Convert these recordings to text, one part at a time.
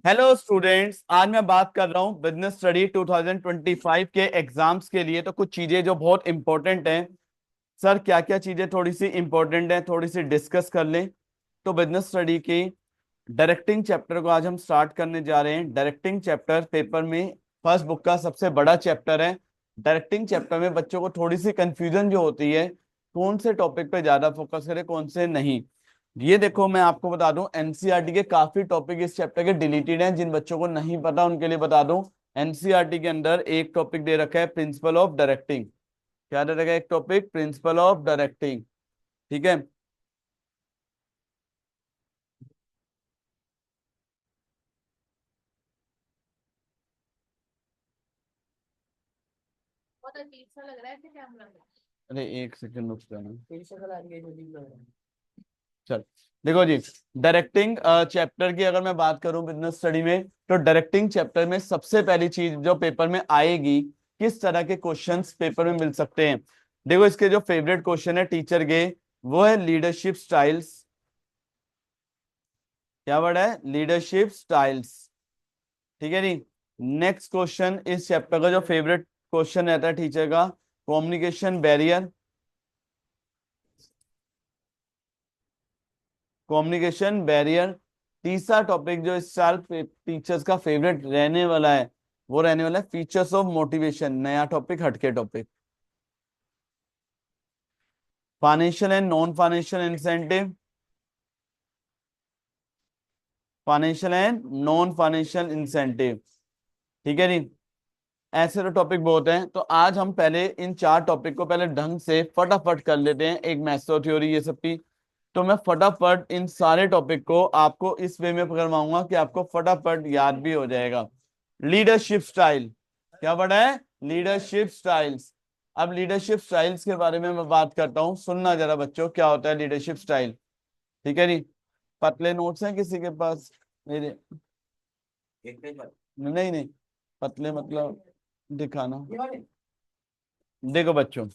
Hello students, आज मैं बात कर रहा हूँ बिजनेस स्टडी 2025 के एग्जाम्स के लिए। तो कुछ चीजें जो बहुत इंपॉर्टेंट हैं। सर क्या क्या चीजें थोड़ी सी इंपॉर्टेंट हैं, थोड़ी सी डिस्कस कर लें। तो बिजनेस स्टडी की डायरेक्टिंग चैप्टर को आज हम स्टार्ट करने जा रहे हैं। डायरेक्टिंग चैप्टर पेपर में फर्स्ट बुक का सबसे बड़ा चैप्टर है। डायरेक्टिंग चैप्टर में बच्चों को थोड़ी सी कंफ्यूजन जो होती है, कौन से टॉपिक पे ज्यादा फोकस करें, कौन से नहीं। ये देखो, मैं आपको बता दूं, एनसीईआरटी के काफी टॉपिक इस चैप्टर के डिलीटेड हैं। जिन बच्चों को नहीं पता उनके लिए बता दूं, एनसीईआरटी के अंदर एक टॉपिक दे रखा है प्रिंसिपल ऑफ डायरेक्टिंग। क्या दे रखा है? एक टॉपिक प्रिंसिपल ऑफ डायरेक्टिंग। ठीक है। बहुत अजीब सा लग रहा है ऐसे कैमरा में। अरे एक सेकंड रुक जाना। चल, देखो जी, डायरेक्टिंग चैप्टर की अगर मैं बात करूं बिजनेस स्टडी में, तो डायरेक्टिंग चैप्टर में सबसे पहली चीज जो पेपर में आएगी, किस तरह के क्वेश्चंस पेपर में मिल सकते हैं। देखो, इसके जो फेवरेट क्वेश्चन है टीचर के, वो है लीडरशिप स्टाइल्स। क्या वर्ड है? Leadership styles. ठीक है जी। नेक्स्ट क्वेश्चन इस चैप्टर का जो फेवरेट क्वेश्चन रहता है टीचर का, कम्युनिकेशन बैरियर। Communication barrier. तीसरा टॉपिक जो इस साल टीचर्स का फेवरेट रहने वाला है, वो रहने वाला है फीचर्स ऑफ मोटिवेशन। नया टॉपिक, हटके topic. Financial and non financial incentive. Financial and non financial incentive. ठीक है जी। ऐसे तो टॉपिक बहुत हैं, तो आज हम पहले इन चार टॉपिक को पहले ढंग से फटाफट कर लेते हैं। एक मैथ्स थ्योरी ये सब की। तो मैं फटाफट इन सारे टॉपिक को आपको इस वे में करवाऊंगा कि आपको फटाफट याद भी हो जाएगा। Leadership style. क्या वर्ड है? Leadership styles. अब लीडरशिप स्टाइल्स के बारे में मैं बात करता हूं, सुनना जरा बच्चों, क्या होता है लीडरशिप स्टाइल। ठीक है जी। पतले नोट्स हैं किसी के पास? मेरे नहीं नहीं, पतले मतलब दिखाना। देखो बच्चों,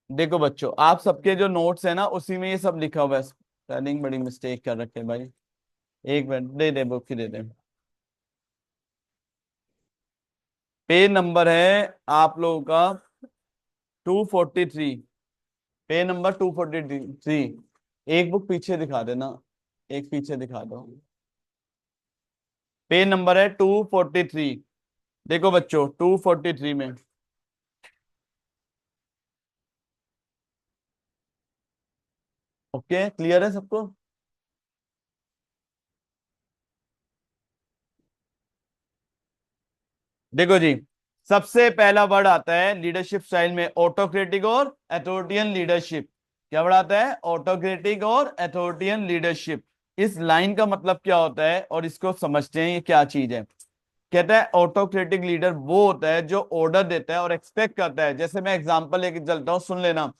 देखो बच्चों, आप सबके जो नोट्स है ना, उसी में ये सब लिखा हुआ है। स्पेलिंग बड़ी मिस्टेक कर रखे हैं भाई। एक मिनट, दे दे बुक की, दे दे। पेज नंबर है आप लोगों का 243। Page number 243। एक बुक पीछे दिखा देना, एक पीछे दिखा दो। पेज नंबर है 243। देखो बच्चों, 243 में। ओके, क्लियर है सबको? देखो जी, सबसे पहला वर्ड आता है लीडरशिप स्टाइल में, ऑटोक्रेटिक और अथॉरिटियन लीडरशिप। क्या वर्ड आता है? ऑटोक्रेटिक और अथॉरिटियन लीडरशिप। इस लाइन का मतलब क्या होता है और इसको समझते हैं ये क्या चीज है। कहता है ऑटोक्रेटिक लीडर वो होता है जो ऑर्डर देता है और एक्सपेक्ट करता है। जैसे मैं एग्जांपल लेके चलता हूँ, सुन लेना।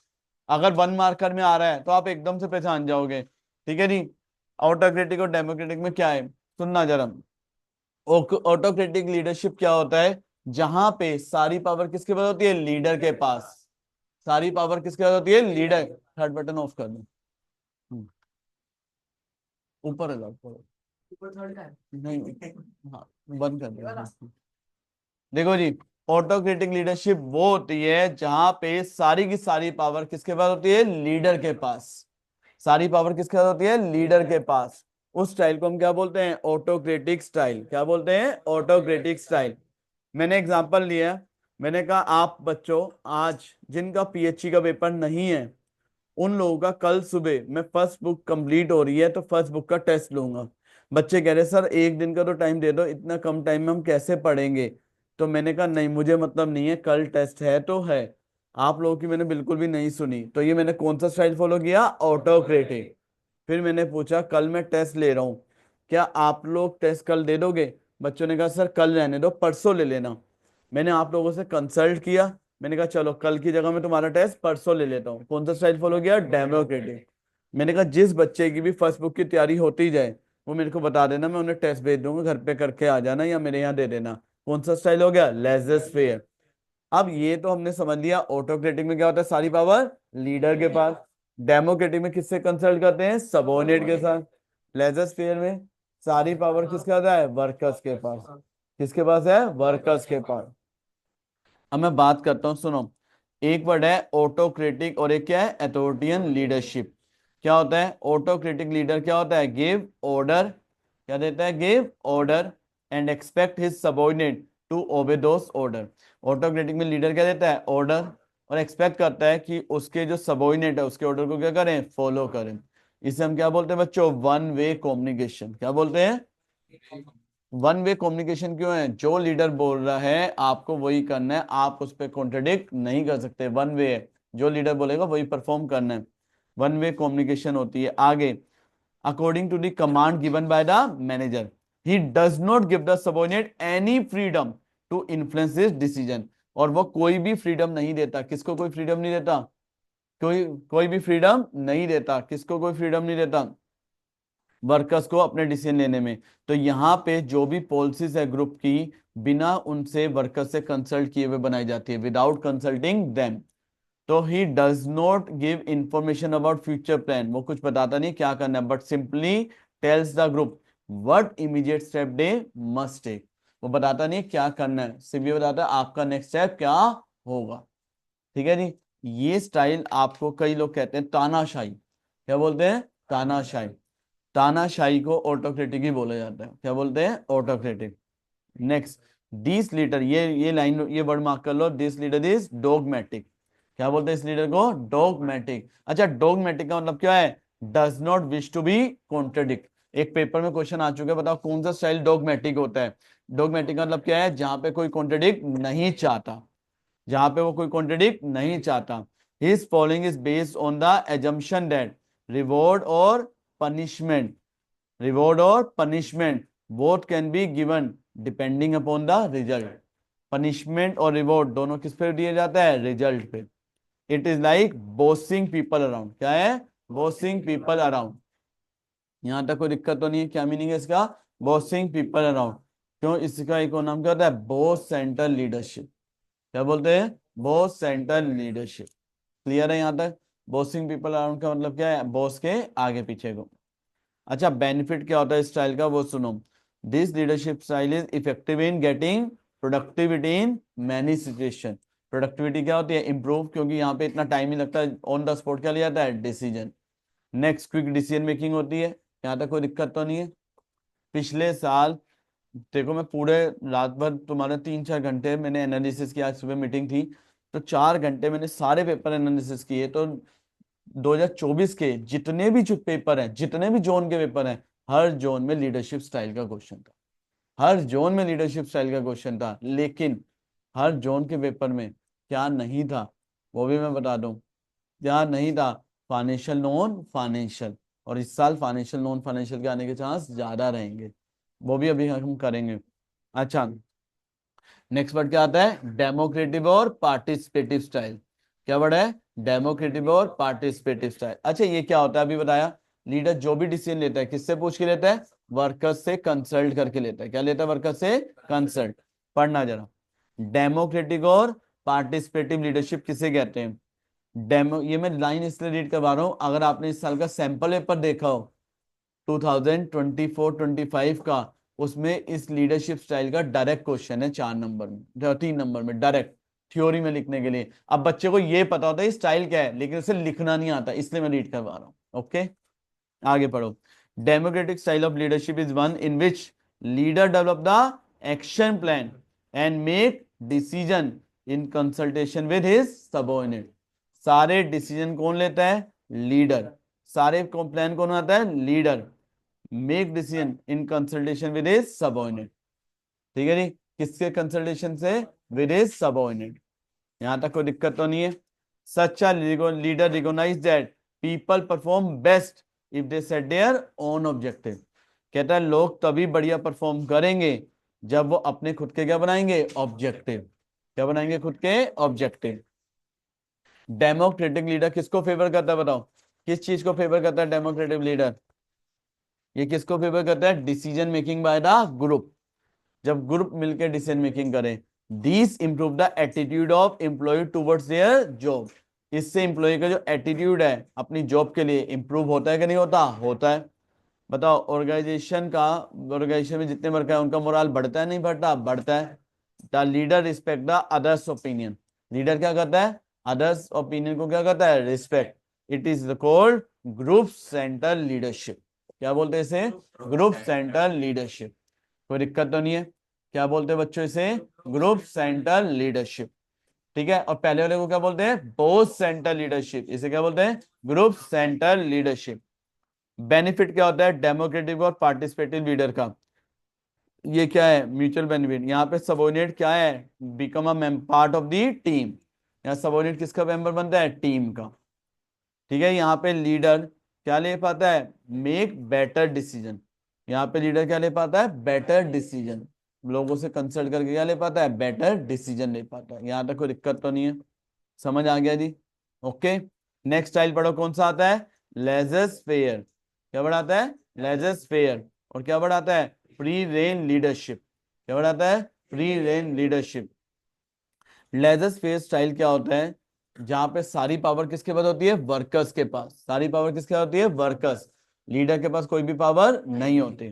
अगर वन मार्कर में आ रहा है तो आप एकदम से पहचान जाओगे। ठीक है जी। ऑटोक्रेटिक और डेमोक्रेटिक में क्या है, सुनना जरा। ऑटोक्रेटिक लीडरशिप क्या होता है? जहां पे सारी पावर किसके पास होती है? लीडर के पास। सारी पावर किसके पास होती है? लीडर। थर्ड बटन ऑफ कर दो। हम्म, ऊपर है, ऊपर थर्ड का है। नहीं नहीं, हाँ, बंद कर दो। देखो जी, ऑटोक्रेटिक लीडरशिप वो होती है जहां पे सारी की सारी पावर किसके पास होती है? लीडर के पास। सारी पावर किसके पास होती है? लीडर के पास। उस स्टाइल को हम क्या बोलते हैं? Autocratic style. क्या बोलते हैं? Autocratic style. मैंने एग्जांपल लिया। मैंने कहा आप बच्चों, आज जिनका पीएचई का पेपर नहीं है, उन लोगों का कल सुबह मैं फर्स्ट बुक कंप्लीट हो रही है तो फर्स्ट बुक का टेस्ट लूंगा। बच्चे कह रहे सर एक दिन का तो टाइम दे दो, इतना कम टाइम में हम कैसे पढ़ेंगे। तो मैंने कहा नहीं, मुझे मतलब नहीं है, कल टेस्ट है तो है। आप लोगों की मैंने बिल्कुल भी नहीं सुनी, तो ये मैंने कौन सा स्टाइल फॉलो किया? ऑटोक्रेटिक। फिर मैंने पूछा कल मैं टेस्ट ले रहा हूँ, क्या आप लोग टेस्ट कल दे दोगे? बच्चों ने कहा सर कल रहने दो, परसों ले लेना। मैंने आप लोगों से कंसल्ट किया। मैंने कहा चलो कल की जगह मैं तुम्हारा टेस्ट परसों ले लेता हूँ। कौन सा स्टाइल फॉलो किया? डेमोक्रेटिक। मैंने कहा जिस बच्चे की भी फर्स्ट बुक की तैयारी होती जाए, वो मेरे को बता देना, मैं उन्हें टेस्ट भेज दूंगा, घर पे करके आ जाना या मेरे यहाँ दे देना। कौन सा स्टाइल हो गया? लेजर फेयर। अब ये तो हमने समझ लिया, ऑटोक्रेटिक में क्या होता है? सारी पावर लीडर के पास। डेमोक्रेटिक में किससे कंसल्ट करते हैं? सबऑर्डिनेट के साथ। लेजर में सारी पावर किसके पास है? वर्कर्स के पास। किसके पास है? वर्कर्स के पास। अब मैं बात करता हूं, सुनो। एक वर्ड है ऑटोक्रेटिक और एक क्या है? Authoritarian leadership. क्या होता है ऑटोक्रेटिक लीडर? क्या होता है? Give order. क्या देता है? Give order and expect his subordinate to obey those order. Autocratic में लीडर क्या देता है? ऑर्डर, और एक्सपेक्ट करता है कि उसके जो सबऑर्डिनेट है उसके ऑर्डर को क्या करें? फॉलो करें। इसे हम क्या बोलते हैं बच्चों? One way communication. क्या बोलते हैं? One way communication. क्यों है? जो लीडर बोल रहा है आपको वही करना है, आप उस पर कॉन्ट्रडिक्ट नहीं कर सकते। वन वे है, जो लीडर बोलेगा वही परफॉर्म करना है। वन वे कम्युनिकेशन होती है। आगे, according to the command given by the manager, he does not give the subordinate any freedom to influence his decision. और वो कोई भी फ्रीडम नहीं देता। किसको कोई फ्रीडम नहीं देता? कोई कोई भी फ्रीडम नहीं देता। किसको कोई फ्रीडम नहीं देता? वर्कर्स को अपने डिसीजन लेने में। तो यहाँ पे जो भी पॉलिसीज है ग्रुप की, बिना उनसे वर्कर्स से कंसल्ट किए हुए बनाई जाती है, विदाउट कंसल्टिंग देम। तो he does not give information about future plan. वो कुछ बताता नहीं क्या करना है, but simply tells the group what immediate step they must take. वो बताता नहीं क्या करना है, सिर्फ ये बताता है आपका नेक्स्ट स्टेप क्या होगा। ठीक है जी। ये स्टाइल आपको कई लोग कहते हैं तानाशाही। क्या बोलते हैं? तानाशाही। तानाशाही को ऑटोक्रेटिक ही बोला जाता है। क्या बोलते हैं? ऑटोक्रेटिक। नेक्स्ट, दिस लीडर, ये लाइन, ये वर्ड मार्क कर लो। This leader is dogmatic. क्या बोलते हैं इस लीडर को? डोगमेटिक। अच्छा, डोगमेटिक का मतलब क्या है? Does not wish to be contradict. एक पेपर में क्वेश्चन आ चुका है, बताओ कौन सा स्टाइल डोगमेटिक होता है? डोगमेटिक का मतलब क्या है? जहां पे कोई कॉन्ट्रडिक्ट नहीं चाहता, जहां पे वो कोई कॉन्ट्रडिक्ट नहीं चाहता। His following is based on the assumption that reward और पनिशमेंट, रिवॉर्ड और punishment both can be given depending upon the result. Punishment और रिवॉर्ड दोनों किस पे दिया जाता है? रिजल्ट पे। It is like bossing people around. क्या है? Bossing people around. यहां तक कोई दिक्कत तो नहीं है? क्या मीनिंग है इसका? Bossing people around. क्यों? इसका एक और नाम क्या होता है? Boss centre leadership. क्या बोलते हैं? Boss centre leadership. क्लियर है यहां तक? बॉसिंग पीपल अराउंड का मतलब क्या है? बॉस के आगे पीछे को। अच्छा, बेनिफिट क्या होता है इस स्टाइल का वो सुनो। This leadership style is effective in getting productivity in many situation. Productivity क्या होती है? इंप्रूव, क्योंकि यहाँ पे इतना टाइम ही लगता है। ऑन द स्पॉट क्या लिया जाता है? Decision. Next, quick decision making होती है। यहाँ तक कोई दिक्कत तो नहीं है? पिछले साल देखो, मैं पूरे रात भर तुम्हारे 3-4 घंटे मैंने एनालिसिस किया। आज सुबह मीटिंग थी तो 4 घंटे मैंने सारे पेपर एनालिसिस किए। तो 2024 के जितने भी जो पेपर हैं, जितने भी जोन के पेपर हैं, हर जोन में लीडरशिप स्टाइल का क्वेश्चन था। हर जोन में लीडरशिप स्टाइल का क्वेश्चन था। लेकिन हर जोन के पेपर में क्या नहीं था वो भी मैं बता दूं। क्या नहीं था? Financial non financial. और इस साल फाइनेंशियल नॉन फाइनेंशियल के आने के चांस ज्यादा रहेंगे, वो भी अभी हम करेंगे। अच्छा, नेक्स्ट वर्ड क्या आता है? डेमोक्रेटिव और पार्टिसिपेटिव स्टाइल। क्या वर्ड है? डेमोक्रेटिव और पार्टिसिपेटिव स्टाइल। अच्छा, ये क्या होता है अभी बताया। लीडर जो भी डिसीजन लेता है किससे पूछ के लेता है? वर्कर्स से कंसल्ट करके लेता है। क्या लेता है? वर्कर्स से कंसल्ट। पढ़ना जरा। डेमोक्रेटिक और पार्टिसिपेटिव लीडरशिप किसे कहते हैं? डेमो, ये मैं लाइन इसलिए रीड करवा रहा हूं, अगर आपने इस साल का सैंपल पेपर देखा हो 2024-25 का, उसमें इस लीडरशिप स्टाइल का डायरेक्ट क्वेश्चन है 4 नंबर में, 3 नंबर में, डायरेक्ट थ्योरी में लिखने के लिए। अब बच्चे को ये पता होता है स्टाइल क्या है, लेकिन उसे लिखना नहीं आता, इसलिए मैं रीड करवा रहा हूँ। ओके, आगे पढ़ो। Democratic style of leadership is one in which leader develop the action plan and make decision in consultation with his subordinate. सारे डिसीजन कौन लेता है? लीडर। सारे प्लान कौन आता है? Leader. Make decision in consultation with his subordinate. ठीक है जी। किसके कंसल्टेशन से? With his subordinate. यहां तक कोई दिक्कत तो नहीं है? सच्चा leader recognize that people perform best if they set there own objective. कहता है लोग तभी बढ़िया परफॉर्म करेंगे जब वो अपने खुद के क्या बनाएंगे? ऑब्जेक्टिव। क्या बनाएंगे? खुद के ऑब्जेक्टिव। डेमोक्रेटिक लीडर किसको फेवर करता है बताओ? किस चीज को फेवर करता है डेमोक्रेटिक लीडर? ये किसको फेवर करता है? Decision making by the group. जब ग्रुप मिलकर डिसीजन मेकिंग करें, these improve the attitude of employ towards their job. इससे एम्प्लॉय का जो एटीट्यूड है अपनी जॉब के लिए इंप्रूव होता है कि नहीं होता? होता है। बताओ, ऑर्गेनाइजेशन में जितने वर्कर है उनका मोरल बढ़ता है नहीं बढ़ता? बढ़ता है। The leader respect the others opinion. Leader क्या करता है? अदर्स ओपिनियन को क्या करता है? Respect. It is called group centre leadership. क्या बोलते हैं इसे? Group centre leadership. कोई दिक्कत तो नहीं है? क्या बोलते हैं बच्चों इसे? Group centre leadership. ठीक है। और पहले वाले को क्या बोलते हैं? Boss centre leadership. इसे क्या बोलते हैं? Group centre leadership. बेनिफिट क्या होता है डेमोक्रेटिक और पार्टिसिपेटिव लीडर का? ये क्या है? Mutual benefit. यहाँ पे सबोर्डिनेट क्या है? Become a part of the team. यहाँ सबोर्डिनेट किसका मेंबर बनता है? टीम का। ठीक है। यहाँ पे लीडर क्या ले पाता है? Make better decision. यहाँ पे लीडर क्या ले पाता है? Better decision. लोगों से कंसल्ट करके क्या ले पाता है? बेटर डिसीजन ले पाता है। यहाँ तक कोई दिक्कत तो नहीं है? समझ आ गया जी? ओके। नेक्स्ट स्टाइल पढ़ो, कौन सा आता है? लेजर फेयर। क्या बढ़ाता है? लेजर फेयर। और क्या बढ़ाता है? Free rein leadership. क्या बढ़ाता है? Free rein leadership. लेजर फेयर स्टाइल क्या होता है? जहां पे सारी पावर किसके पास होती है? वर्कर्स के पास। सारी पावर किसके पास होती है? वर्कर्स। लीडर के पास कोई भी पावर नहीं होती।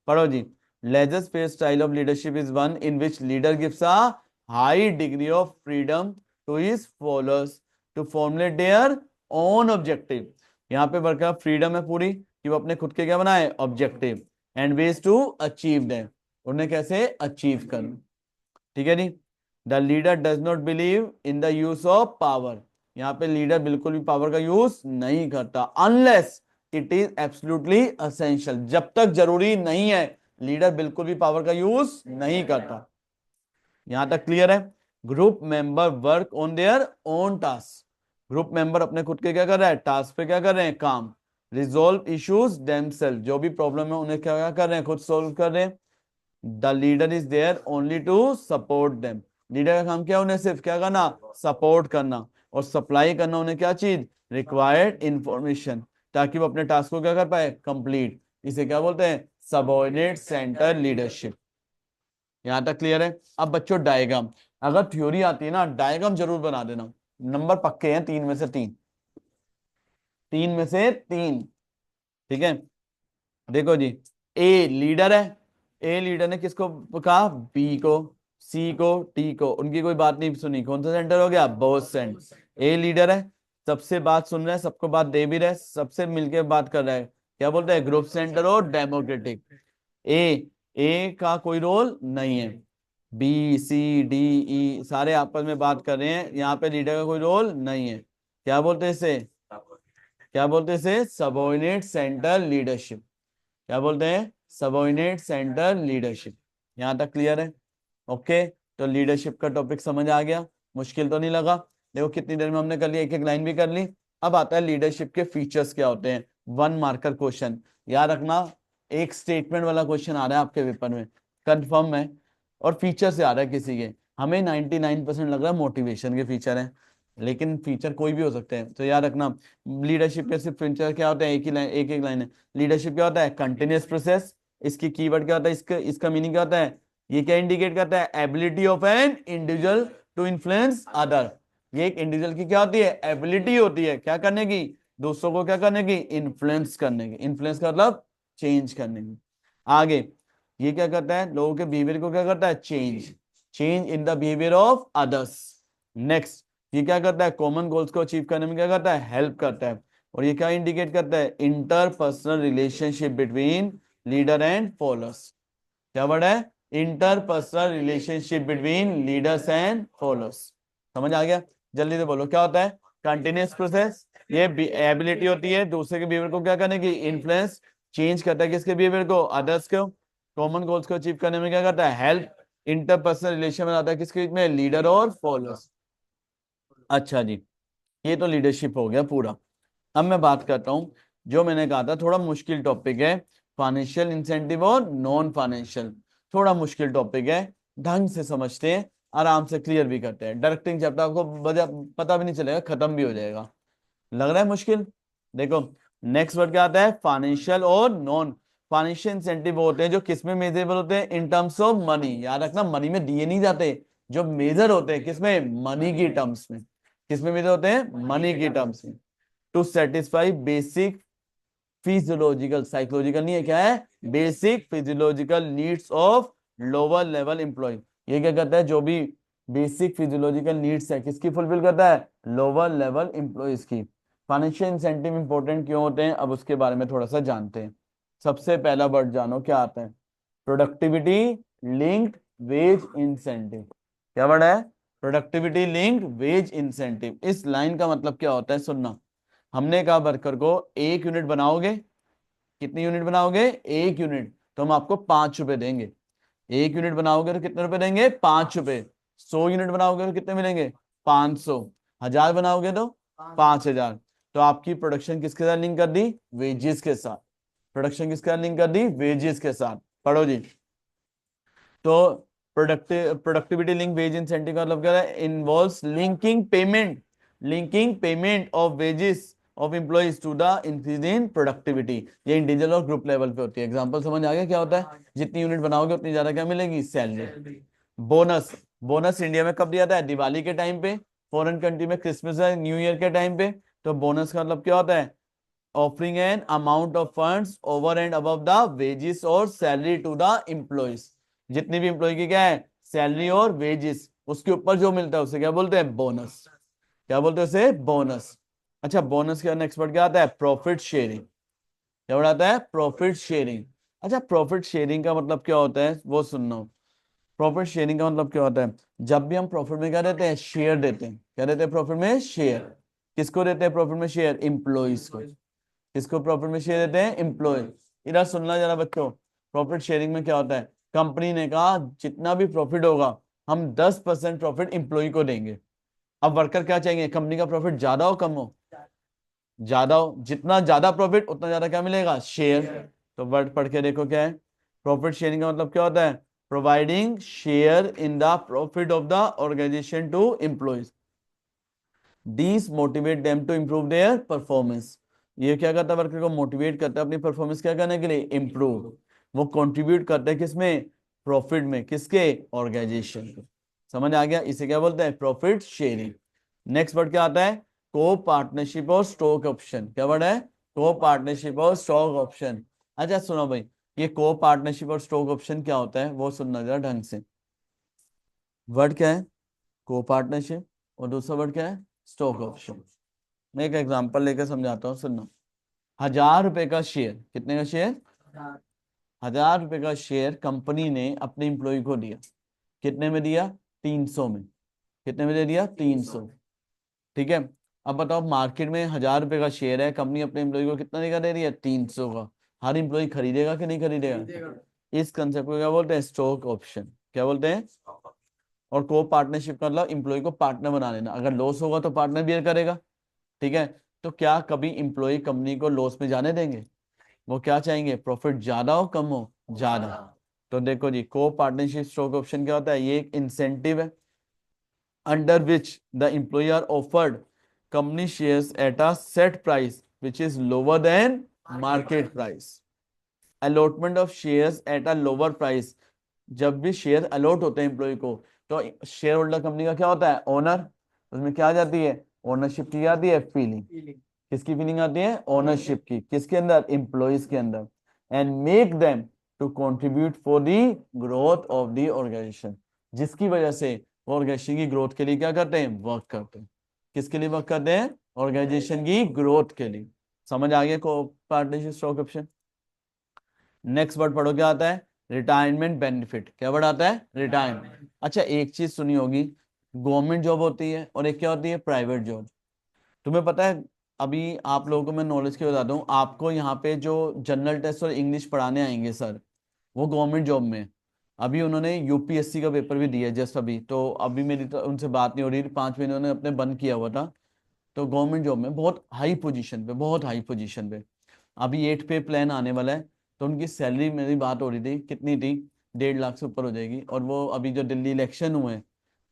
पढ़ो जी। Laissez fair style of leadership is one in which leader gives a high degree of freedom to his followers to formulate their own objective. यहाँ पे वर्कर फ्रीडम है पूरी कि वो अपने खुद के क्या बनाए? Objective. And ways to achieve them. उन्हें कैसे अचीव करना। ठीक है जी। The leader does not believe in the use of power. यहाँ पे लीडर बिल्कुल भी पावर का यूज नहीं करता unless it is absolutely essential. जब तक जरूरी नहीं है लीडर बिल्कुल भी पावर का यूज नहीं करता। यहां तक क्लियर है? Group member work on their own task. Group member अपने खुद के क्या कर रहा है? टास्क पे क्या कर रहे हैं? काम। Resolve issues themselves. जो भी प्रॉब्लम है उन्हें क्या कर रहे हैं? खुद सोल्व कर रहे हैं। The leader is there only to support them. Leader का काम क्या है? उन्हें सिर्फ क्या करना? सपोर्ट करना। और सप्लाई करना उन्हें क्या चीज? रिक्वायर्ड इंफॉर्मेशन, ताकि वो अपने टास्क को क्या कर पाए? कंप्लीट। इसे क्या बोलते हैं? Subordinate centre leadership. यहां तक क्लियर है? अब बच्चों डायग्राम, अगर थ्योरी आती है ना डायग्राम जरूर बना देना। नंबर पक्के हैं, 3 में से 3। 3 में से 3। ठीक है। देखो जी। ए लीडर है। ए लीडर ने किसको कहा? बी को, सी को, टी को। उनकी कोई बात नहीं सुनी। कौन सा सेंटर हो गया? Boss centre. ए लीडर है, सबसे बात सुन रहा है, सबको बात दे भी रहा है, सबसे मिलके बात कर रहा है। क्या बोलते हैं? ग्रुप सेंटर और डेमोक्रेटिक। ए ए का कोई रोल नहीं है। बी सी डी ई सारे आपस में बात कर रहे हैं, यहाँ पे लीडर का कोई रोल नहीं है। क्या बोलते हैं इसे? क्या बोलते हैं इसे? Subordinate centre leadership. क्या बोलते हैं? Subordinate centre leadership. यहां तक क्लियर है? ओके। तो लीडरशिप का टॉपिक समझ आ गया? मुश्किल तो नहीं लगा? देखो कितनी देर में हमने कर लिया, एक एक लाइन भी कर ली। अब आता है लीडरशिप के फीचर्स क्या होते हैं। 1 मार्कर क्वेश्चन याद रखना। एक स्टेटमेंट वाला क्वेश्चन आ रहा है आपके पेपर में, कंफर्म है। और फीचर से आ रहा है किसी के। हमें 99% लग रहा है मोटिवेशन के फीचर है, लेकिन फीचर कोई भी हो सकते हैं। तो याद रखना लीडरशिप के सिर्फ फीचर क्या होते हैं? एक ही लाइन, एक एक लाइन है। लीडरशिप क्या होता है? Continuous process. इसकी कीवर्ड क्या होता है? इसका मीनिंग क्या होता है? ये क्या इंडिकेट करता है? Ability of an individual to influence other. ये एक इंडिविजुअल की क्या होती है? एबिलिटी होती है क्या करने की? दूसरों को क्या करने की? इन्फ्लुएंस करने की। इन्फ्लुएंस का मतलब चेंज करने की। आगे ये क्या करता है? लोगों के बिहेवियर को क्या करता है? Change. Change in the behaviour of others. Next ये क्या करता है? कॉमन गोल्स को अचीव करने में क्या करता है? हेल्प करता है। और ये क्या इंडिकेट करता है? Interpersonal relationship between leader and followers. क्या वर्ड है? Interpersonal relationship between leaders and followers. समझ आ गया? जल्दी से बोलो क्या होता है? Continuous process. ये एबिलिटी होती है दूसरे के बिहेवियर को क्या करने की? इन्फ्लुएंस। चेंज करता है किसके बिहेवियर को? अदर्स को। कॉमन गोल्स को अचीव करने में क्या करता है? हेल्प। इंटरपर्सनल रिलेशन में आता है किसके बीच में? लीडर और फॉलोअर्स। अच्छा जी, ये तो लीडरशिप हो गया पूरा। अब मैं बात करता हूं, जो मैंने कहा था थोड़ा मुश्किल टॉपिक है, फाइनेंशियल इंसेंटिव और नॉन फाइनेंशियल। थोड़ा मुश्किल टॉपिक है, ढंग से समझते हैं, आराम से क्लियर भी करते हैं। डायरेक्टिंग चैप्टर आपको पता भी नहीं चलेगा, खत्म भी हो जाएगा। लग रहा है मुश्किल? देखो नेक्स्ट वर्ड क्या आता है? फाइनेंशियल और नॉन फाइनेंशियल इंसेंटिव होते हैं जो किसमें मेजरेबल होते हैं? In terms of money. याद रखना मनी में दिए नहीं जाते, जो मेजर होते हैं किसमें? मनी की टर्म्स में। किसमें मीजर होते हैं? मनी की टर्म्स में। To satisfy basic physiological, psychological नहीं है, क्या है? Basic physiological needs of lower level employ. ये क्या करता है? जो भी बेसिक फिजियोलॉजिकल नीड्स है किसकी फुलफिल करता है? लोअर लेवल एम्प्लॉयज की। फाइनेंशियल इंसेंटिव इंपॉर्टेंट क्यों होते हैं, अब उसके बारे में थोड़ा सा जानते हैं। सबसे पहला वर्ड जानो क्या आता है? Productivity linked wage incentive. क्या वर्ड है? Productivity linked wage incentive. इस लाइन का मतलब क्या होता है, सुनना। हमने कहा वर्कर को 1 यूनिट बनाओगे, कितनी यूनिट बनाओगे? 1 यूनिट, तो हम आपको 5 रुपए देंगे। 1 यूनिट बनाओगे तो कितने रुपए देंगे? 5 रुपए। 100 यूनिट बनाओगे तो कितने मिलेंगे? 500। 1000 बनाओगे तो 5000। तो आपकी प्रोडक्शन किसके साथ लिंक कर दी? वेजेस के साथ। प्रोडक्शन किसके साथ लिंक कर दी? वेजेस के साथ। पढ़ो जी। तो प्रोडक्टिविटी लिंक वेज इंसेंटिव का मतलब क्या है? Involves linking payment of wages of employees to the increase in productivity. ये इंडिविजुअल और ग्रुप लेवल पे होती है। एग्जांपल समझ आ गया क्या होता है? जितनी यूनिट बनाओगे उतनी ज्यादा क्या मिलेगी? सैलरी। बोनस, बोनस इंडिया में कब दिया जाता है? दिवाली के टाइम पे। फॉरेन कंट्री में क्रिसमस है, न्यू ईयर के टाइम पे। तो बोनस का मतलब क्या होता है? Offering an amount of funds over and above the wages और सैलरी टू द एम्प्लॉइज। जितनी भी एम्प्लॉय की क्या है? सैलरी और वेजेस, उसके ऊपर जो मिलता है उसे क्या बोलते हैं? बोनस। क्या बोलते हैं उसे? बोनस। अच्छा, बोनस के नेक्स्ट वर्ड क्या आता है? Profit sharing. क्या वर्ड आता है? Profit sharing. अच्छा, प्रॉफिट शेयरिंग का मतलब क्या होता है वो सुनना। प्रॉफिट शेयरिंग का मतलब क्या होता है? जब भी हम प्रॉफिट में क्या देते हैं? शेयर देते हैं। क्या देते हैं प्रॉफिट में? शेयर। किसको देते हैं प्रॉफिट में शेयर? एम्प्लॉइज को। किसको प्रॉफिट में शेयर देते हैं? एम्प्लॉय। इधर सुनना जरा बच्चों। प्रॉफिट शेयरिंग में क्या होता है? कंपनी ने कहा जितना भी प्रॉफिट होगा हम 10% प्रॉफिट एम्प्लॉय को देंगे। अब वर्कर क्या चाहेंगे? कंपनी का प्रॉफिट ज्यादा हो कम हो? ज्यादा हो। जितना ज्यादा प्रॉफिट उतना ज्यादा क्या मिलेगा? शेयर। तो वर्ड पढ़ के देखो क्या है। प्रॉफिट शेयरिंग का मतलब क्या होता है? Providing share in the profit of the organisation to employees. These motivate them to improve their performance। ये क्या करता है? वर्कर को मोटिवेट करता है अपनी परफॉर्मेंस क्या करने के लिए? इम्प्रूव। वो कंट्रीब्यूट करता है किसमें? प्रॉफिट में। किसके? ऑर्गेनाइजेशन के। समझ आ गया? इसे क्या बोलते हैं? Profit sharing. नेक्स्ट वर्ड क्या आता है? को पार्टनरशिप और स्टॉक ऑप्शन। क्या वर्ड है? को पार्टनरशिप और स्टॉक ऑप्शन। अच्छा सुनो भाई, ये को पार्टनरशिप और स्टॉक ऑप्शन क्या होता है वो सुनना जरा ढंग से। वर्ड क्या है? को पार्टनरशिप, और दूसरा वर्ड क्या है? Stock option. मैं एक एग्जांपल लेकर समझाता हूँ, सुनना। 1000 रुपए का शेयर, कितने का शेयर? 1000 रुपए का शेयर कंपनी ने अपने एम्प्लॉय को दिया। कितने में दिया? 300 में। कितने में दे दिया? 300। ठीक है। अब बताओ, मार्केट में 1000 रुपए का शेयर है, कंपनी अपने एम्प्लॉय को कितना देगा? दे रही है 300 का। हर एम्प्लॉय खरीदेगा कि नहीं खरीदेगा? इस कंसेप्ट को क्या बोलते हैं? Stock option. क्या बोलते हैं? और को पार्टनरशिप का मतलब एम्प्लॉय को पार्टनर बना लेना। अगर लॉस होगा तो पार्टनर बियर करेगा। ठीक है। तो क्या कभी इंप्लॉय कंपनी को लॉस में जाने देंगे? वो क्या चाहेंगे? प्रॉफिट ज्यादा हो कम हो? ज्यादा। तो देखो जी, को पार्टनरशिप स्टॉक ऑप्शन क्या होता है? ये एक इंसेंटिव है under which the employ are offered company shares at a set price which is lower than market price. Allotment of shares at a lower price. जब भी शेयर अलॉट होते हैं एम्प्लॉय को, तो शेयर होल्डर कंपनी का क्या होता है? ओनर। उसमें क्या आ जाती है? ओनरशिप की आती है फीलिंग। किसकी फीलिंग आती है? ओनरशिप की। किसके अंदर? एम्प्लॉयज के अंदर। And make them to contribute for the growth of the organisation. जिसकी वजह से वो ऑर्गेनाइजेशन की ग्रोथ के लिए क्या करते हैं? वर्क करते हैं। किसके लिए वर्क करते हैं? ऑर्गेनाइजेशन की ग्रोथ के लिए। समझ आ गया को partnership stock option. Next word पढ़ो क्या आता है? Retirement benefit. क्या वर्ड आता है? रिटायरमेंट। अच्छा, एक चीज सुनी होगी, गवर्नमेंट जॉब होती है और एक क्या होती है? Private job. तुम्हें पता है, अभी आप लोगों को मैं नॉलेज के बताता हूँ, आपको यहाँ पे जो जनरल टेस्ट और इंग्लिश पढ़ाने आएंगे सर, वो गवर्नमेंट जॉब में। अभी उन्होंने यूपीएससी का पेपर भी दिया है जस्ट अभी, तो अभी मेरी तो उनसे बात नहीं हो रही, 5 महीने उन्होंने अपने बंद किया हुआ था। तो गवर्नमेंट जॉब में बहुत हाई पोजीशन पे, बहुत हाई पोजीशन पे अभी 8 पे प्लान आने वाला है। तो उनकी सैलरी, मेरी बात हो रही थी, कितनी थी? 1.5 लाख से ऊपर हो जाएगी। और वो अभी जो दिल्ली इलेक्शन हुए हैं,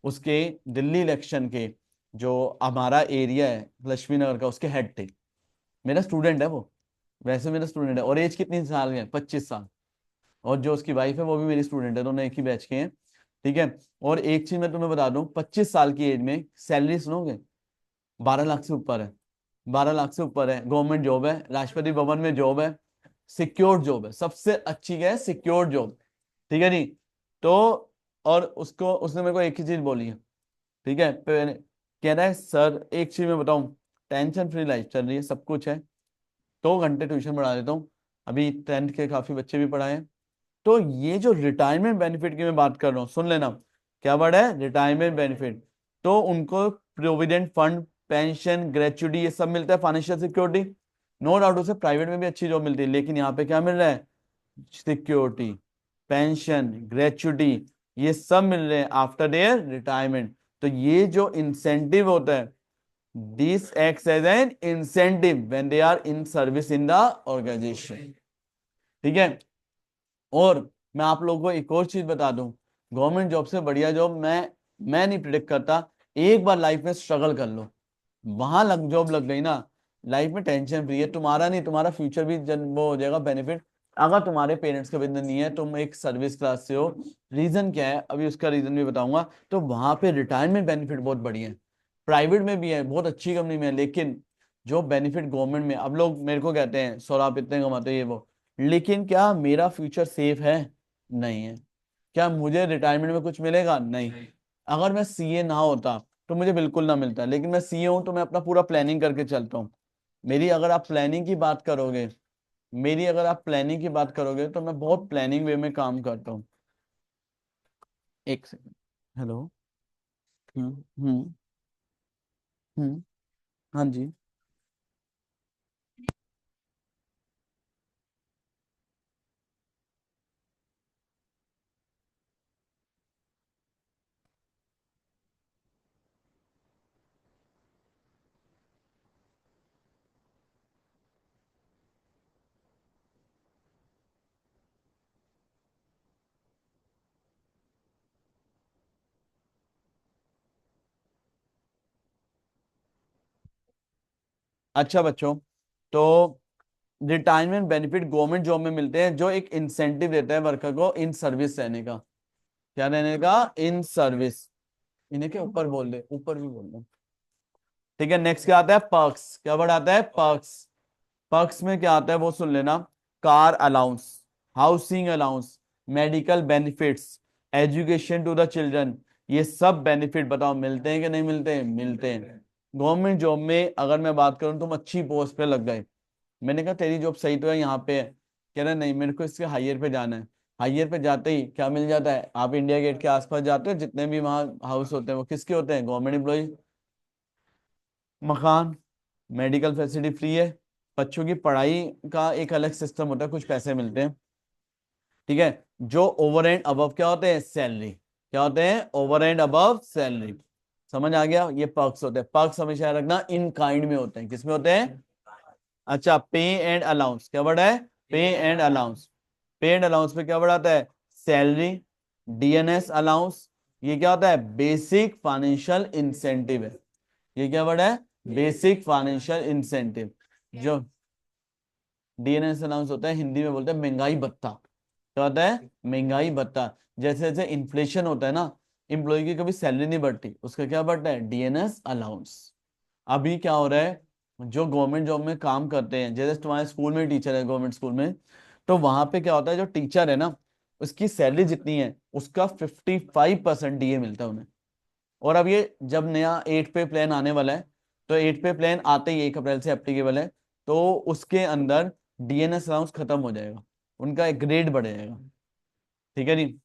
उसके दिल्ली इलेक्शन के जो हमारा एरिया है लक्ष्मी नगर का, उसके हेड थे। मेरा स्टूडेंट है वो, वैसे मेरा स्टूडेंट है। और एज कितनी साल है? 25 साल। और जो उसकी वाइफ है वो भी मेरी स्टूडेंट है, दोनों एक ही बैच के हैं। ठीक है। और एक चीज मैं तुम्हें बता दूं, 25 साल की एज में सैलरी सुनोगे, 12 लाख से ऊपर है, 12 लाख से ऊपर है, गवर्नमेंट जॉब है, राष्ट्रपति भवन में जॉब है, सिक्योर जॉब है, सबसे अच्छी क्या है, सिक्योर जॉब। ठीक है नहीं? तो और उसको उसने मेरे को एक ही चीज बोली है, ठीक है, कह रहा है सर एक चीज मैं बताऊं, टेंशन फ्री लाइफ चल रही है, सब कुछ है, 2 घंटे ट्यूशन पढ़ा देता हूँ, अभी 10th के काफी बच्चे भी पढ़ाए हैं। तो ये जो रिटायरमेंट बेनिफिट की मैं बात कर रहा हूँ, सुन लेना, क्या वर्ड है, रिटायरमेंट बेनिफिट। तो उनको प्रोविडेंट फंड, पेंशन, ग्रेचुटी, ये सब मिलता है, फाइनेंशियल सिक्योरिटी। नो डाउट उसे प्राइवेट में भी अच्छी जॉब मिलती है, लेकिन यहाँ पे क्या मिल रहा है, सिक्योरिटी, पेंशन, ग्रेचुटी, ये सब मिल रहे हैं आफ्टर देयर रिटायरमेंट। तो ये जो इंसेंटिव होता है, this acts as an incentive when they are in service in the organisation. ठीक है? और मैं आप लोगों को एक और चीज बता दूं, गवर्नमेंट जॉब से बढ़िया जॉब मैं नहीं प्रिडिक्ट करता, एक बार लाइफ में स्ट्रगल कर लो, वहां जॉब लग गई ना, लाइफ में टेंशन फ्री है, तुम्हारा नहीं, तुम्हारा फ्यूचर भी वो हो जाएगा बेनिफिट। अगर तुम्हारे पेरेंट्स का बिजनेस नहीं है, तुम एक सर्विस क्लास से हो, रीजन क्या है अभी उसका रीजन भी बताऊंगा, तो वहां पे रिटायरमेंट बेनिफिट बहुत बढ़िया है, प्राइवेट में भी है, बहुत अच्छी कंपनी में है, लेकिन जो बेनिफिट गवर्नमेंट में, अब लोग मेरे को कहते हैं सौरभ आप इतने कमाते हो ये वो, लेकिन क्या मेरा फ्यूचर सेफ है, नहीं है। क्या मुझे रिटायरमेंट में कुछ मिलेगा, नहीं। अगर मैं सीए ना होता तो मुझे बिल्कुल ना मिलता, लेकिन मैं सीए हूं तो मैं अपना पूरा प्लानिंग करके चलता हूँ। मेरी अगर आप प्लानिंग की बात करोगे मेरी अगर आप प्लानिंग की बात करोगे तो मैं बहुत प्लानिंग वे में काम करता हूँ। एक सेकंड। हेलो। हम्म। हम्म। हम्म। हाँ जी। अच्छा बच्चों, तो रिटायरमेंट बेनिफिट गवर्नमेंट जॉब में मिलते हैं, जो एक इंसेंटिव देता है वर्कर को इन सर्विस रहने का। क्या रहने का, इन सर्विस। इन्हें के ऊपर बोल दे, ऊपर भी बोल दे। ठीक है, नेक्स्ट क्या आता है, पर्क्स। क्या वर्ड आता है, पर्क्स। पर्क्स में क्या आता है वो सुन लेना, car allowance, housing allowance, medical benefits, education to the children, ये सब बेनिफिट बताओ मिलते हैं कि नहीं मिलते हैं, मिलते हैं। गवर्नमेंट जॉब में अगर मैं बात करूं, तुम अच्छी पोस्ट पे लग गए, मैंने कहा तेरी जॉब सही तो है यहाँ पे है, कह रहा नहीं मेरे को इसके हायर पे जाना है। हायर पे जाते ही क्या मिल जाता है, आप इंडिया गेट के आसपास जाते हो, जितने भी वहाँ हाउस होते हैं वो किसके होते हैं, गवर्नमेंट एम्प्लॉय। मकान, मेडिकल फैसिलिटी फ्री है, बच्चों की पढ़ाई का एक अलग सिस्टम होता है, कुछ पैसे मिलते हैं। ठीक है, जो ओवर एंड अबव क्या होते हैं, सैलरी। क्या होते हैं, ओवर एंड अबव सैलरी। समझ आ गया, ये पर्क्स होते हैं। पर्क्स हमेशा याद रखना इन काइंड में होते हैं, किसमें होते हैं, अच्छा, पे एंड अलाउंस। क्या वर्ड है, पे एंड अलाउंस। पे एंड अलाउंस पे क्या वर्ड आता है, सैलरी, डीएनएस अलाउंस। ये क्या होता है, बेसिक फाइनेंशियल इंसेंटिव है। ये क्या वर्ड है, बेसिक फाइनेंशियल इंसेंटिव। जो डीएनएस अलाउंस होता है, हिंदी में बोलते हैं महंगाई भत्ता। क्या होता है, महंगाई भत्ता। जैसे जैसे इन्फ्लेशन होता है ना, एम्प्लॉय की कभी सैलरी नहीं बढ़ती, उसका क्या बढ़ता है, डीएनएस अलाउंस। अभी क्या हो रहा है, जो गवर्नमेंट जॉब में काम करते हैं, जैसे तुम्हारे स्कूल में टीचर है गवर्नमेंट स्कूल में, तो वहां पे क्या होता है, जो टीचर है ना, उसकी सैलरी जितनी है उसका 55% डीए मिलता है उन्हें। और अब ये जब नया 8 पे प्लान आने वाला है, तो 8 पे प्लान आते ही 1 अप्रैल से एप्लीकेबल है, तो उसके अंदर डीएनएस अलाउंस खत्म हो जाएगा, उनका एक ग्रेड बढ़ जाएगा। ठीक है जी,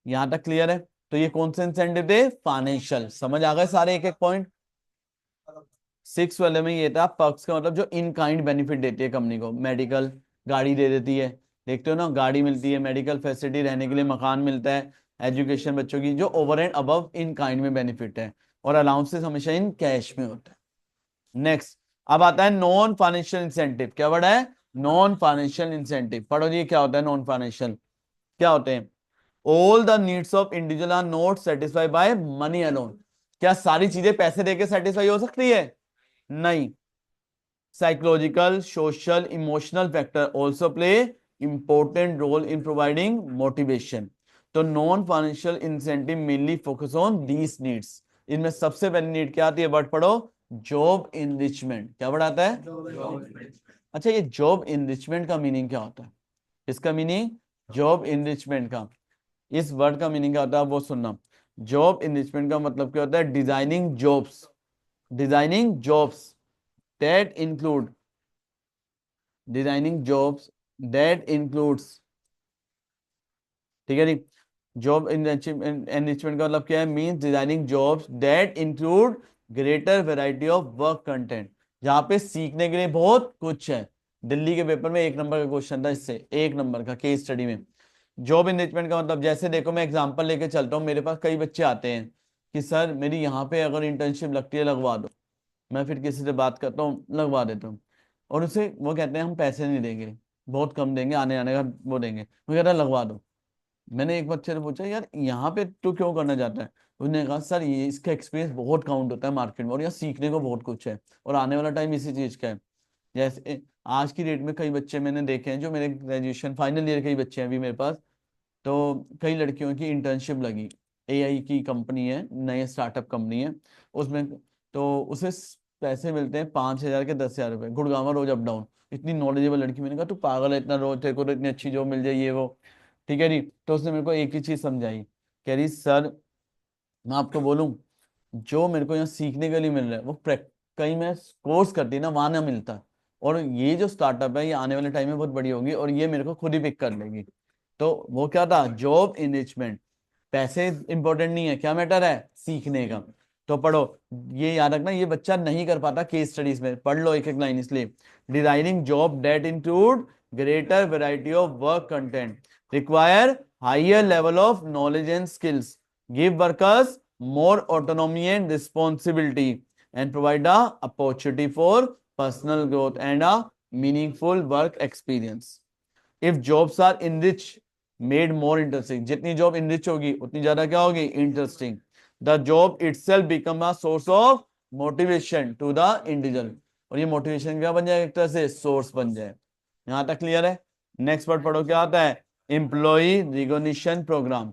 यहां तक क्लियर है? तो ये कौन से इंसेंटिव थे, फाइनेंशियल। समझ आ गए सारे एक एक पॉइंट? 6 वाले में ये था पर्क्स का मतलब जो इन काइंड बेनिफिट देती है कंपनी को, मेडिकल, गाड़ी दे देती है, देखते हो ना, गाड़ी मिलती है, मेडिकल फैसिलिटी, रहने के लिए मकान मिलता है, एजुकेशन बच्चों की, जो over and above in kind में बेनिफिट है, और अलाउंसेस हमेशा इन कैश में होता है। नेक्स्ट, अब आता है नॉन फाइनेंशियल इंसेंटिव। क्या वर्ड है, नॉन फाइनेंशियल इंसेंटिव। पढ़ो जी, क्या होता है नॉन फाइनेंशियल, क्या होते हैं, all the needs of individual are not satisfied by money alone. क्या सारी चीजें पैसे देके सेटिस्फाई हो सकती है, नहीं। Psychological, social, emotional factor also play important role in providing motivation. तो non financial incentive mainly focus on these needs, इनमें सबसे पहली नीड क्या आती है, वर्ड पढ़ो, जॉब इनरिचमेंट। क्या वर्ड आता है? अच्छा, ये जॉब इनरिचमेंट का मीनिंग क्या होता है? इसका मीनिंग, जॉब इनरिचमेंट का, इस वर्ड का मीनिंग क्या होता है वो सुनना। जॉब इनरिचमेंट का मतलब क्या होता है? Designing jobs, designing jobs that include, designing jobs that includes, ठीक है जी। जॉब एनरिचमेंट का मतलब क्या है? Means designing jobs that include greater variety of work content, जहां पे सीखने के लिए बहुत कुछ है। दिल्ली के पेपर में 1 नंबर का क्वेश्चन था इससे, 1 नंबर का केस स्टडी में। जॉब एनरिचमेंट का मतलब, जैसे देखो मैं एग्जांपल लेके चलता हूँ, मेरे पास कई बच्चे आते हैं कि सर मेरी यहाँ पे अगर इंटर्नशिप लगती है लगवा दो। मैं फिर किसी से बात करता हूँ, लगवा देता हूँ, और उसे वो कहते हैं हम पैसे नहीं देंगे, बहुत कम देंगे, आने आने का वो देंगे। वो कहता है लगवा दो। मैंने एक बच्चे ने पूछा यार यहाँ पे तू क्यों करना चाहता है? उसने कहा सर ये इसका एक्सपीरियंस बहुत काउंट होता है मार्केट में, और यहाँ सीखने को बहुत कुछ है, और आने वाला टाइम इसी चीज का है। जैसे आज की डेट में कई बच्चे मैंने देखे हैं, जो मेरे ग्रेजुएशन फाइनल ईयर के ही बच्चे हैं अभी मेरे पास, तो कई लड़कियों की इंटर्नशिप लगी। एआई की कंपनी है, नए स्टार्टअप कंपनी है उसमें, तो उसे पैसे मिलते हैं 5,000 के 10,000 रुपए, गुड़गांव रोज अप डाउन। इतनी नॉलेजेबल लड़की, मैंने कहा तू पागल है, इतना रोज तेरे को तो इतनी अच्छी जॉब मिल जाए ये वो, ठीक है जी। तो उसने मेरे को एक ही चीज समझाई, कह रही सर मैं आपको बोलूं, जो मेरे को यहाँ सीखने के लिए मिल रहा है वो कहीं मैं कोर्स करती ना वहां ना मिलता। और ये जो स्टार्टअप है ये आने वाले टाइम में बहुत बड़ी होगी, और ये मेरे को खुद ही पिक कर लेगी। तो वो क्या था? Job enrichment. पैसे इंपॉर्टेंट नहीं है, क्या मैटर है? सीखने का। तो पढ़ो, ये याद रखना, ये बच्चा नहीं कर पाता केस स्टडीज में, पढ़ लो एक एक लाइन इसलिए। Designing job that include greater variety of work content, require higher level of knowledge and skills, give workers more autonomy and responsibility, and provide a opportunity for personal growth and a meaningful work experience. If jobs are enriched, made more interesting, जितनी job enrich होगी उतनी ज्यादा क्या होगी? Interesting. The job itself become a source of motivation to the individual, और ये motivation क्या बन जाए? एक तरह से सोर्स बन जाए। यहां तक क्लियर है? नेक्स्ट वर्ड पढ़ो, क्या आता है? Employ recognition programme.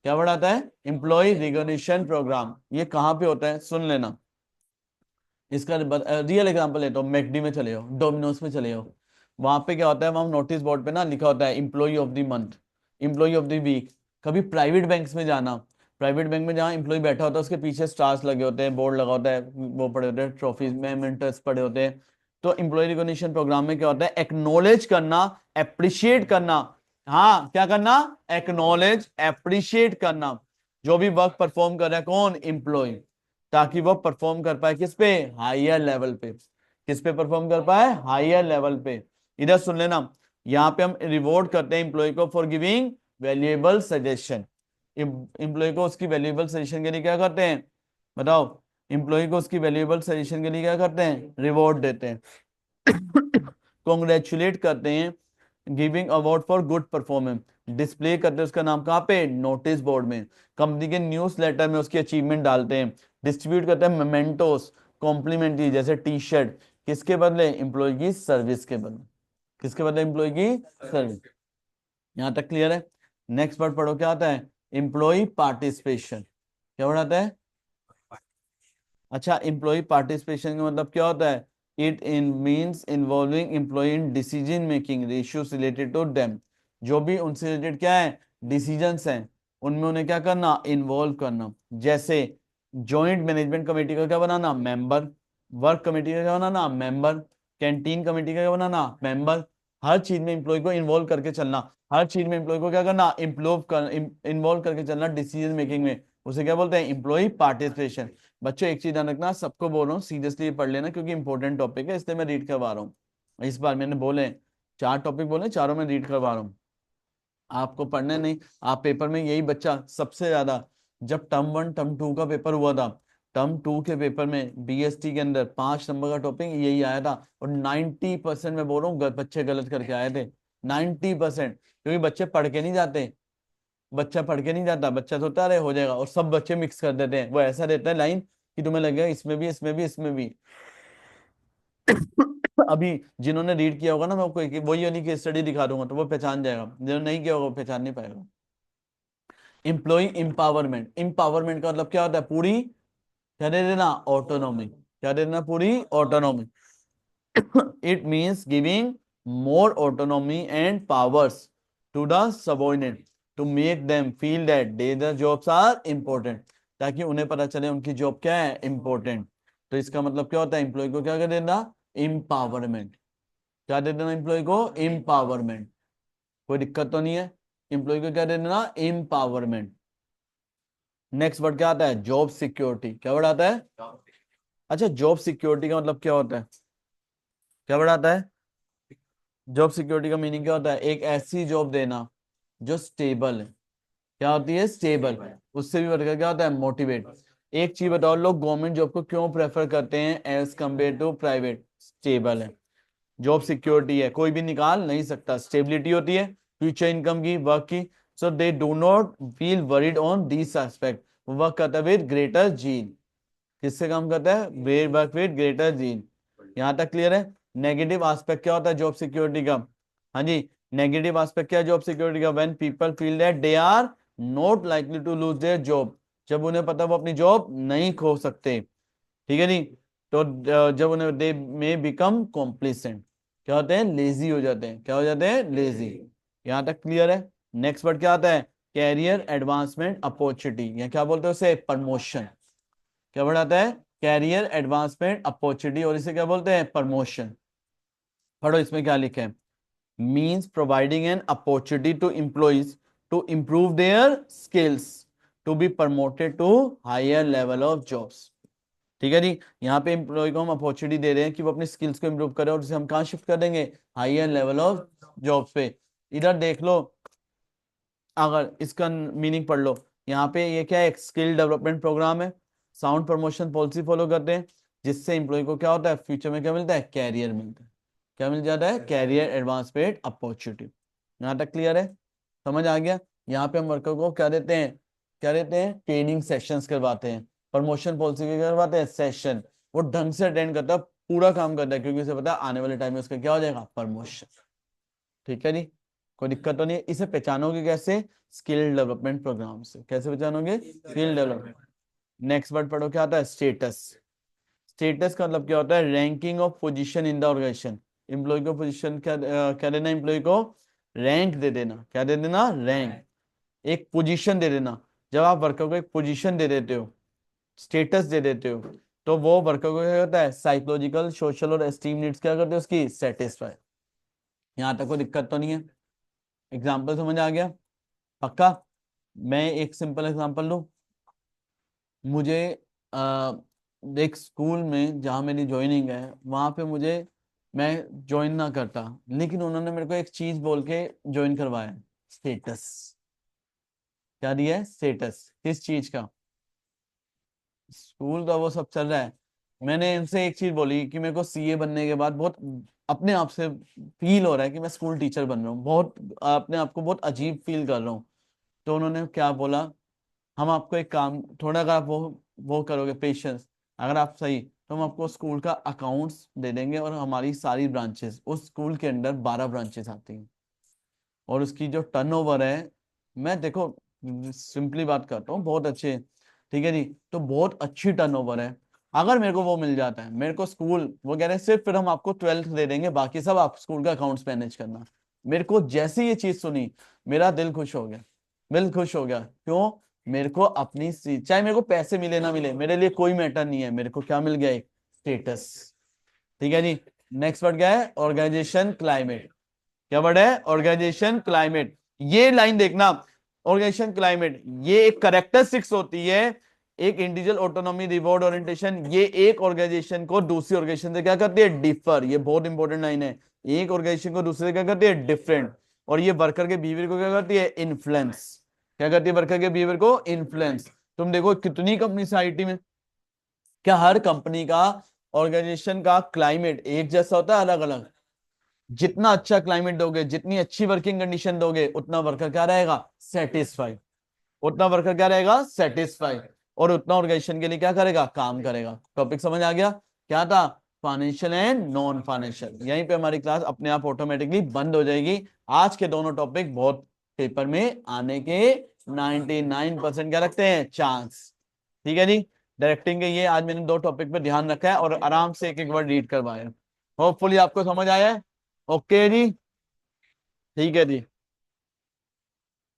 क्या वर्ड आता है? Employ recognition programme. ये कहां पे होता है सुन लेना। इसका रियल एग्जांपल लेता हूँ, मैकडी में चले जाओ, डोमिनोज में चले जाओ, वहां पे क्या होता है? वहां नोटिस बोर्ड पे ना लिखा होता है employ of the month, employ of the week. कभी प्राइवेट बैंक्स में जाना, प्राइवेट बैंक में जहाँ एम्प्लॉय बैठा होता है उसके पीछे स्टार्स लगे होते हैं, बोर्ड लगा होता है, वो पड़े होते हैं, ट्रॉफीज में मेंटर्स पड़े होते हैं। तो एम्प्लॉय रिकॉग्निशन प्रोग्राम में क्या होता है? एक्नॉलेज करना, अप्रिशिएट करना। हाँ, क्या करना? एक्नॉलेज, अप्रिशिएट करना जो भी वर्क परफॉर्म कर रहा है। कौन? एम्प्लॉय। ताकि वो परफॉर्म कर पाए किस पे? हायर लेवल पे। किस पे परफॉर्म कर पाए? हायर लेवल पे। इधर सुन लेना, यहाँ पे हम रिवॉर्ड करते हैं एम्प्लॉय को for giving valuable suggestion. Employ को उसकी वैल्यूएबल सजेशन के लिए क्या करते हैं? बताओ। एम्प्लॉय को उसकी वैल्यूएबल सजेशन के लिए क्या करते हैं? रिवॉर्ड देते हैं, कॉन्ग्रेचुलेट करते हैं, giving award for good performance, display करते हैं उसका नाम कहाँ पे? नोटिस बोर्ड में। कंपनी के न्यूज लेटर में उसकी अचीवमेंट डालते हैं। डिस्ट्रीब्यूट करते हैं मेमेंटोस, कॉम्प्लीमेंट्री जैसे टी शर्ट, किसके बदले? एम्प्लॉय की सर्विस के बदले। किसके बदले? एम्प्लॉय की सर्विस। यहां तक क्लियर है? नेक्स्ट वर्ड पढ़ो, क्या आता है? Employ participation. क्या वर्ड आता है? अच्छा, एम्प्लॉय पार्टिसिपेशन का मतलब क्या होता है? It in means involving employ in decision making issues related to them. जो भी उनसे रिलेटेड क्या है? डिसीजंस हैं, उनमें उन्हें क्या करना? इन्वॉल्व करना। जैसे जॉइंट मैनेजमेंट कमेटी का क्या बनाना? मेंबर। वर्क कमेटी का क्या बनाना? मेंबर। कैंटीन कमेटी का क्या बनाना? मेंबर। हर चीज में एम्प्लॉय को इन्वॉल्व करके चलना, हर चीज में एम्प्लॉय को क्या करना? इन्वॉल्व करके चलना डिसीजन मेकिंग में, उसे क्या बोलते हैं? Employ participation. बच्चों एक चीज ध्यान रखना, सबको बोल रहा हूँ सीरियसली पढ़ लेना, क्योंकि इंपॉर्टेंट टॉपिक है इसलिए मैं रीड करवा रहा हूँ। इस बार मैंने बोले 4 टॉपिक बोले, चारों में रीड करवा रहा हूँ। आपको पढ़ने नहीं, आप पेपर में यही बच्चा सबसे ज्यादा, जब टर्म 1 टर्म 2 का पेपर हुआ था, टर्म 2 के पेपर में बीएसटी के अंदर 5 नंबर का टॉपिक यही आया था, और 90% मैं बोल रहा हूँ बच्चे गलत करके आए थे। 90%, क्योंकि बच्चे पढ़ के नहीं जाते। बच्चा पढ़ के नहीं जाता, बच्चा सोचता है अरे हो जाएगा, और सब बच्चे मिक्स कर देते हैं। वो ऐसा देता है लाइन कि तुम्हें लगेगा इसमें भी, इसमें भी, इसमें भी। अभी जिन्होंने रीड किया होगा ना, मैं कोई वही वाली केस स्टडी दिखा दूंगा तो वो पहचान जाएगा, जिन्होंने नहीं किया होगा वो पहचान नहीं पाएगा। एम्प्लॉय एम्पावरमेंट, एम्पावरमेंट का मतलब क्या होता है? पूरी क्या दे देना, ऑटोनॉमी, क्या दे देना, पूरी autonomy. It means giving more autonomy and powers to the subordinate to make them feel that their jobs are important, ताकि उन्हें पता चले उनकी जॉब क्या है, इंपॉर्टेंट। तो इसका मतलब क्या होता है, एम्प्लॉय को क्या कर देना, एम्पावरमेंट। क्या दे देना एम्प्लॉय को, एम्पावरमेंट। कोई दिक्कत तो नहीं है, एम्प्लॉय को क्या दे देना, एम्पावरमेंट। नेक्स्ट वर्ड क्या आता है, जॉब सिक्योरिटी। क्या वर्ड आता है, अच्छा जॉब सिक्योरिटी का मतलब क्या होता है, क्या वर्ड आता है, जॉब सिक्योरिटी का मीनिंग क्या होता है, एक ऐसी जॉब देना जो स्टेबल है। क्या होती है, स्टेबल। उससे भी बढ़कर क्या होता है, मोटिवेट। एक चीज बताओ, लोग गवर्नमेंट जॉब को क्यों प्रेफर करते हैं as compare to private, stable है, जॉब सिक्योरिटी है, कोई भी निकाल नहीं सकता, स्टेबिलिटी होती है फ्यूचर इनकम की, वर्क की। So they do not feel worried on this aspect. Work करता है विद ग्रेटर जील। किससे काम करता है, वर्क विद ग्रेटर जील। यहाँ तक क्लियर है। नेगेटिव एस्पेक्ट क्या होता है जॉब सिक्योरिटी का, हाँ जी, नेगेटिव एस्पेक्ट क्या है जॉब सिक्योरिटी का, when people feel that they are not likely to lose their job, जब उन्हें पता वो अपनी जॉब नहीं खो सकते, ठीक है जी। तो जब उन्हें दे मे बिकम कॉम्प्लिसेंट, क्या होते हैं, लेजी हो जाते हैं, क्या हो जाते हैं, लेजी। यहाँ तक क्लियर है। नेक्स्ट वर्ड क्या आता है, कैरियर एडवांसमेंट अपॉर्चुनिटी, या क्या बोलते हैं उसे, प्रमोशन। क्या वर्ड आता है, कैरियर एडवांसमेंट अपॉर्चुनिटी, और इसे क्या बोलते हैं, प्रमोशन। पढ़ो इसमें क्या लिखे है, means providing an opportunity to employees to improve their skills to be promoted to higher level of jobs। ठीक है जी, यहाँ पे एम्प्लॉय को हम अपॉर्चुनिटी दे रहे हैं कि वो अपनी स्किल्स को इंप्रूव करे, और उसे हम कहाँ शिफ्ट कर देंगे, हायर लेवल ऑफ जॉब्स पे। इधर देख लो, अगर इसका मीनिंग पढ़ लो, यहाँ पे ये क्या है, एक स्किल डेवलपमेंट प्रोग्राम है, साउंड प्रमोशन पॉलिसी फॉलो करते हैं, जिससे एम्प्लॉय को क्या होता है, फ्यूचर में क्या मिलता है, कैरियर मिलता है। क्या मिल जाता है, कैरियर एडवांसमेंट अपॉर्चुनिटी। यहाँ तक क्लियर है, समझ आ गया। यहाँ पे हम वर्कर को क्या देते हैं, क्या देते हैं, ट्रेनिंग सेशंस करवाते हैं, प्रमोशन पॉलिसी के करवाते हैं सेशन, वो ढंग से अटेंड करता है, पूरा काम करता है, क्योंकि उसे पता है आने वाले टाइम में उसका क्या हो जाएगा, प्रमोशन। ठीक है जी, कोई दिक्कत तो नहीं है। इसे पहचानोगे कैसे, स्किल डेवलपमेंट प्रोग्राम से। कैसे पहचानोगे, स्किल डेवलपमेंट। नेक्स्ट वर्ड पढ़ो, क्या आता है, स्टेटस। स्टेटस का मतलब क्या होता है, ranking of position in the organisation. Employ को पोजीशन क्या देना, एम्प्लॉय को रैंक दे देना। क्या दे देना, रैंक, एक पोजीशन दे देना। जब आप वर्कर को एक पोजीशन दे देते हो, स्टेटस दे देते हो, तो वो वर्कर को क्या होता है, साइकोलॉजिकल, सोशल और एस्टीम नीड्स क्या करते हैं उसकी, सेटिस्फाई। यहाँ तक कोई दिक्कत तो नहीं है, एग्जाम्पल समझ आ गया, पक्का। मैं एक सिंपल एग्जांपल लूं, मुझे आ, एक स्कूल में जहाँ मेरी ज्वाइनिंग है, वहां पे मुझे, मैं ज्वाइन ना करता, लेकिन उन्होंने मेरे को एक चीज बोल के ज्वाइन करवाया, स्टेटस। क्या दिया है, स्टेटस, किस चीज का, स्कूल का वो सब चल रहा है। मैंने इनसे एक चीज बोली कि मेरे को सीए बनने के बाद बहुत अपने आप से फील हो रहा है कि मैं स्कूल टीचर बन रहा हूँ, बहुत अपने आप को बहुत अजीब फील कर रहा हूँ। तो उन्होंने क्या बोला, हम आपको एक काम, थोड़ा अगर आप वो करोगे पेशेंस, अगर आप सही, तो हम आपको स्कूल का अकाउंट्स दे देंगे, और हमारी सारी ब्रांचेस, उस स्कूल के अंदर 12 ब्रांचेस आती हैं, और उसकी जो टर्नओवर है, मैं देखो सिंपली बात करता हूँ, बहुत अच्छे, ठीक है जी, तो बहुत अच्छी टर्नओवर है। अगर मेरे को वो मिल जाता है, मेरे को स्कूल वो कह रहे हैं सिर्फ फिर हम आपको 12th दे देंगे, बाकी सब आप स्कूल का अकाउंट्स मैनेज करना। मेरे को जैसे ये चीज सुनी, मेरा दिल खुश हो गया, दिल खुश हो गया। क्यों, मेरे को अपनी चाहे मेरे को पैसे मिले ना मिले, मेरे लिए कोई मैटर नहीं है, मेरे को क्या मिल गया, एक स्टेटस। ठीक है जी। नेक्स्ट वर्ड क्या है, ऑर्गेनाइजेशन क्लाइमेट। क्या वर्ड है, ऑर्गेनाइजेशन क्लाइमेट। ये लाइन देखना, ऑर्गेनाइजेशन क्लाइमेट, ये एक करेक्टरिस्टिक्स होती है, एक इंडिविजुअल ऑटोनॉमी, रिवॉर्ड ओरिएंटेशन, ये एक ऑर्गेनाइजेशन को दूसरी ऑर्गेनाइजेशन से क्या करती है, डिफर। ये बहुत इंपॉर्टेंट लाइन है, एक ऑर्गेनाइजेशन को दूसरे से क्या करती है, डिफरेंट। और ये वर्कर के बिहेवियर को क्या करती है, इन्फ्लुएंस। क्या करती है, वर्कर के बिहेवियर को इन्फ्लुएंस। तुम देखो कितनी कंपनी से आईटी में, क्या हर कंपनी का, ऑर्गेनाइजेशन का क्लाइमेट एक जैसा होता है, अलग अलग। जितना अच्छा क्लाइमेट दोगे, जितनी अच्छी वर्किंग कंडीशन दोगे, उतना वर्कर क्या रहेगा, सेटिस्फाई। उतना वर्कर क्या रहेगा, सेटिस्फाई। और उतना ऑर्गेनाइजेशन के लिए क्या करेगा, काम करेगा। टॉपिक समझ आ गया, क्या था, फाइनेंशियल एंड नॉन फाइनेंशियल। यहीं पे हमारी क्लास अपने आप ऑटोमेटिकली बंद हो जाएगी। आज के दोनों टॉपिक बहुत पेपर में आने के 99% क्या रखते हैं, चांस। ठीक है जी। डायरेक्टिंग के ये आज मैंने 2 टॉपिक पे ध्यान रखा है और आराम से एक एक वर्ड रीड करवाया। होपफुली आपको समझ आया है। ओके जी, ठीक है जी।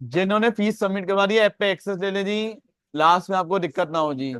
जिन्होंने फीस सबमिट करवा दी है ऐप पे एक्सेस ले ले जी, लास्ट में आपको दिक्कत ना हो जी।